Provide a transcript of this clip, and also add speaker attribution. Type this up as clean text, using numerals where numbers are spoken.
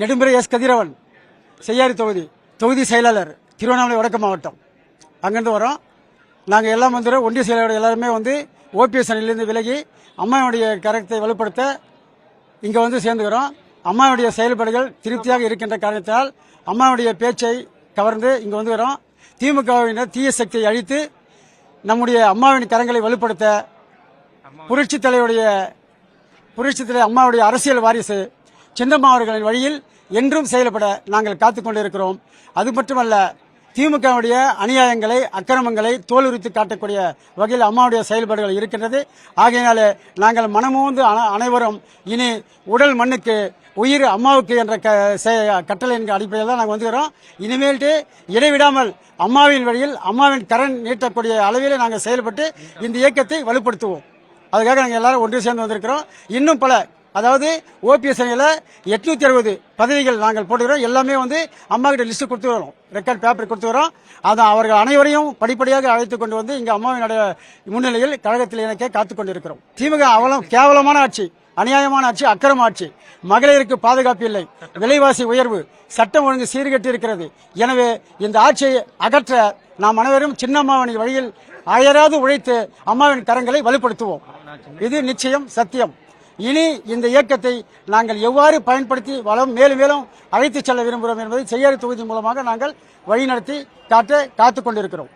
Speaker 1: நெடும்புரை S கதிரவன், செய்யாறு தொகுதி செயலாளர், திருவண்ணாமலை வடக்கு மாவட்டம். அங்கிருந்து வரோம். நாங்கள் எல்லாம் வந்துடும். ஒன்றிய செயலாளர் எல்லாருமே ஓபிஎஸ் அணியிலிருந்து விலகி அம்மாவுடைய கருத்தை வலுப்படுத்த இங்கே சேர்ந்துக்கிறோம். அம்மாவுடைய செயல்பாடுகள் திருப்தியாக இருக்கின்ற காரணத்தால் அம்மாவுடைய பேச்சை கவர்ந்து இங்கே வந்துக்கிறோம். திமுகவினர் தீய சக்தியை அழித்து நம்முடைய அம்மாவின் கரங்களை வலுப்படுத்த புரட்சித் தலைவர் அம்மாவுடைய அரசியல் வாரிசு சின்னம்மா அவர்களின் வழியில் என்றும் செயல்பட நாங்கள் காத்துக் கொண்டிருக்கிறோம். அது மட்டுமல்ல, திமுகவுடைய அநியாயங்களை, அக்கிரமங்களை தோலுரித்து காட்டக்கூடிய வகையில் அம்மாவுடைய செயல்பாடுகள் இருக்கின்றது. ஆகையினாலே நாங்கள் மனமோந்து அனைவரும் இனி உடல் மண்ணுக்கு உயிர் அம்மாவுக்கு என்ற கட்டளையின் அடிப்படையில் தான் நாங்கள் வந்துக்கிறோம். இனிமேல்ட்டு இடைவிடாமல் அம்மாவின் வழியில் அம்மாவின் கரண் நீட்டக்கூடிய அளவில் நாங்கள் செயல்பட்டு இந்த இயக்கத்தை வலுப்படுத்துவோம். அதுக்காக நாங்கள் எல்லாரும் ஒன்று சேர்ந்து வந்திருக்கிறோம். இன்னும் பல, அதாவது ஓபிஎஸ் அணியில் 860 பதவிகள் நாங்கள் போட்டுக்கிறோம். எல்லாமே அம்மா கிட்ட லிஸ்ட் கொடுத்து வரோம், ரெக்கார்ட் பேப்பர் கொடுத்து வரோம். அதான் அவர்கள் அனைவரையும் படிப்படியாக அழைத்துக் கொண்டு இங்கே அம்மாவினுடைய முன்னிலையில் கழகத்தில் இணைக்க காத்துக் கொண்டிருக்கிறோம். திமுக அவ்வளவு கேவலமான ஆட்சி, அநியாயமான ஆட்சி, அக்கிரம ஆட்சி. மகளிருக்கு பாதுகாப்பு இல்லை, விலைவாசி உயர்வு, சட்டம் ஒழுங்கு சீர்கெட்டு இருக்கிறது. எனவே இந்த ஆட்சியை அகற்ற நாம் அனைவரும் சின்னம்மாவின் வழியில் அயராது உழைத்து அம்மாவின் கரங்களை வலுப்படுத்துவோம். இது நிச்சயம் சத்தியம். இனி இந்த இயக்கத்தை நாங்கள் எவ்வாறு பயன்படுத்தி மேலும் மேலும் அழைத்துச் செல்ல விரும்புகிறோம் என்பதை செய்யாறு தொகுதி மூலமாக நாங்கள் வழிநடத்தி காத்துக் கொண்டிருக்கிறோம்.